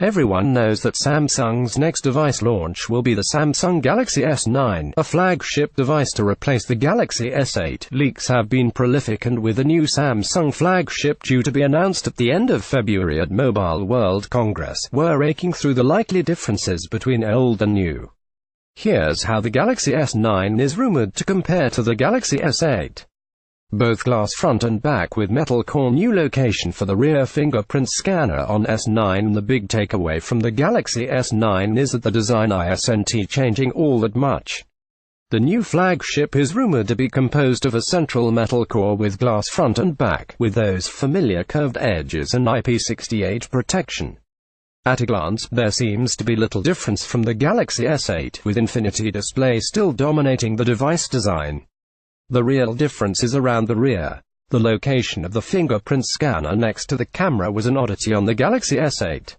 Everyone knows that Samsung's next device launch will be the Samsung Galaxy S9, a flagship device to replace the Galaxy S8. Leaks have been prolific, and with a new Samsung flagship due to be announced at the end of February at Mobile World Congress, we're raking through the likely differences between old and new. Here's how the Galaxy S9 is rumored to compare to the Galaxy S8. Both glass front and back with metal core, new location for the rear fingerprint scanner on S9. The big takeaway from the Galaxy S9 is that the design isn't changing all that much. The new flagship is rumored to be composed of a central metal core with glass front and back, with those familiar curved edges and IP68 protection. At a glance, there seems to be little difference from the Galaxy S8, with Infinity Display still dominating the device design. The real difference is around the rear. The location of the fingerprint scanner next to the camera was an oddity on the Galaxy S8.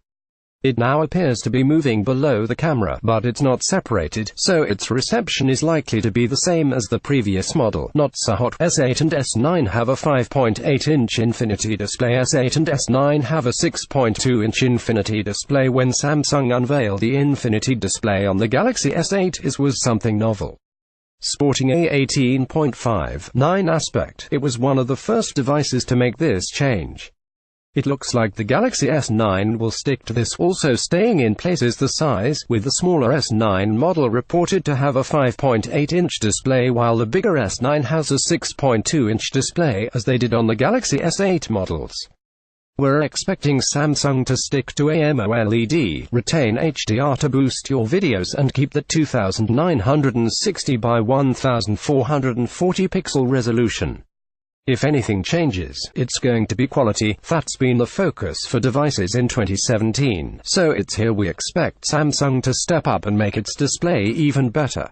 It now appears to be moving below the camera, but it's not separated, so its reception is likely to be the same as the previous model. Not so hot. S8 and S9 have a 5.8-inch Infinity Display. S8 and S9 have a 6.2-inch Infinity Display. When Samsung unveiled the Infinity Display on the Galaxy S8, it was something novel. Sporting a 18.59 aspect, it was one of the first devices to make this change. It looks like the Galaxy S9 will stick to this, also staying in place is the size, with the smaller S9 model reported to have a 5.8-inch display while the bigger S9 has a 6.2-inch display, as they did on the Galaxy S8 models. We're expecting Samsung to stick to AMOLED, retain HDR to boost your videos, and keep the 2960 by 1440 pixel resolution. If anything changes, it's going to be quality. That's been the focus for devices in 2017, so it's here we expect Samsung to step up and make its display even better.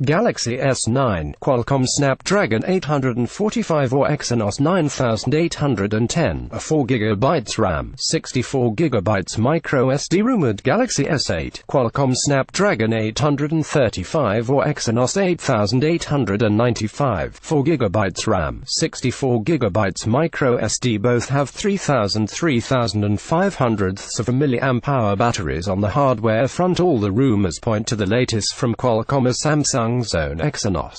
Galaxy S9, Qualcomm Snapdragon 845 or Exynos 9810, a 4GB RAM, 64GB microSD. Rumored Galaxy S8, Qualcomm Snapdragon 835 or Exynos 8895, 4GB RAM, 64GB microSD. Both have 3500 mAh batteries on the hardware front. All the rumors point to the latest from Qualcomm as Samsung's own Exynos.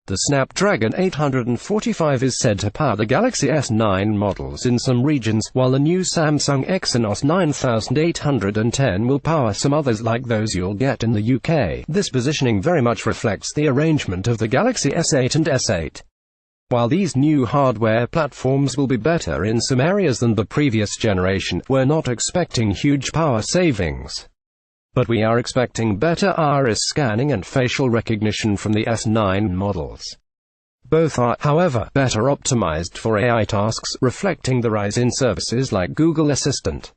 The Snapdragon 845 is said to power the Galaxy S9 models in some regions, while the new Samsung Exynos 9810 will power some others like those you'll get in the UK. This positioning very much reflects the arrangement of the Galaxy S8 and S8. While these new hardware platforms will be better in some areas than the previous generation, we're not expecting huge power savings. But we are expecting better iris scanning and facial recognition from the S9 models. Both are, however, better optimized for AI tasks, reflecting the rise in services like Google Assistant.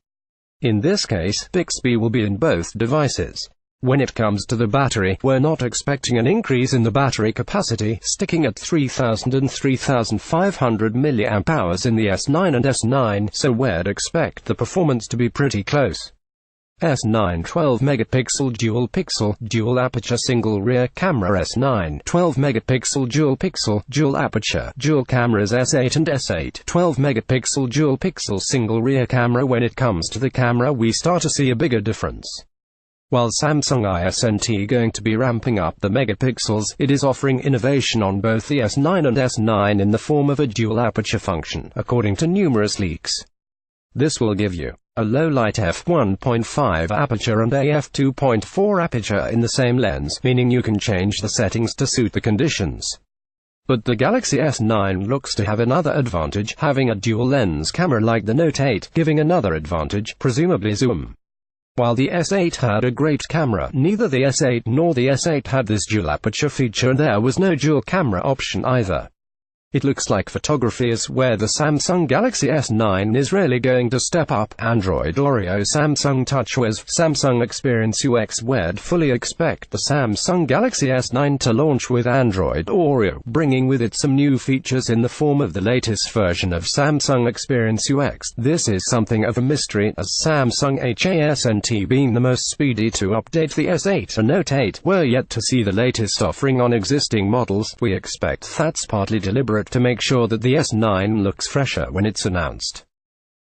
In this case, Bixby will be in both devices. When it comes to the battery, we're not expecting an increase in the battery capacity, sticking at 3000 and 3500 mAh in the S9 and S9, so we'd expect the performance to be pretty close. S9 12-megapixel dual aperture single rear camera. S9 12-megapixel dual aperture dual cameras. S8 and S8 12-megapixel dual pixel single rear camera. When it comes to the camera, we start to see a bigger difference. While Samsung isn't going to be ramping up the megapixels, it is offering innovation on both the S9 and S9 in the form of a dual aperture function, according to numerous leaks. This will give you a low-light f1.5 aperture and a f2.4 aperture in the same lens, meaning you can change the settings to suit the conditions. But the Galaxy S9 looks to have another advantage, having a dual-lens camera like the Note 8, giving another advantage, presumably zoom. While the S8 had a great camera, neither the S8 nor the S8 had this dual-aperture feature, and there was no dual camera option either. It looks like photography is where the Samsung Galaxy S9 is really going to step up. Android Oreo, Samsung TouchWiz, Samsung Experience UX. We'd fully expect the Samsung Galaxy S9 to launch with Android Oreo, bringing with it some new features in the form of the latest version of Samsung Experience UX. This is something of a mystery, as Samsung hasn't being the most speedy to update the S8 and Note 8. We're yet to see the latest offering on existing models. We expect that's partly deliberate to make sure that the S9 looks fresher when it's announced.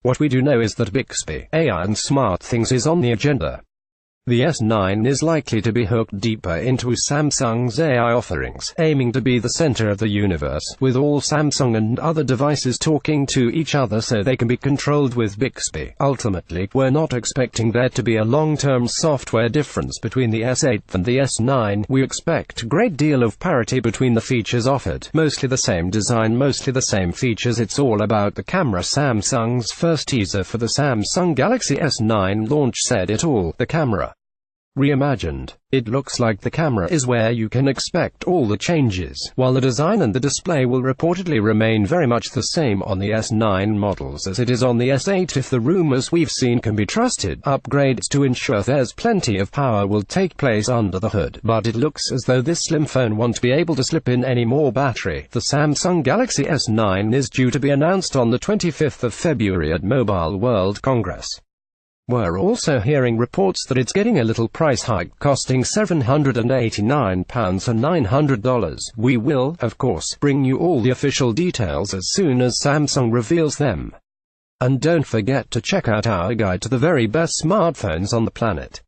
What we do know is that Bixby AI and SmartThings is on the agenda. The S9 is likely to be hooked deeper into Samsung's AI offerings, aiming to be the center of the universe, with all Samsung and other devices talking to each other so they can be controlled with Bixby. Ultimately, we're not expecting there to be a long-term software difference between the S8 and the S9. We expect a great deal of parity between the features offered. Mostly the same design, mostly the same features. It's all about the camera. Samsung's first teaser for the Samsung Galaxy S9 launch said it all. The camera reimagined. It looks like the camera is where you can expect all the changes, while the design and the display will reportedly remain very much the same on the S9 models as it is on the S8 if the rumors we've seen can be trusted. Upgrades to ensure there's plenty of power will take place under the hood, but it looks as though this slim phone won't be able to slip in any more battery. The Samsung Galaxy S9 is due to be announced on the 25th of February at Mobile World Congress. We're also hearing reports that it's getting a little price hike, costing £789 and $900. We will, of course, bring you all the official details as soon as Samsung reveals them. And don't forget to check out our guide to the very best smartphones on the planet.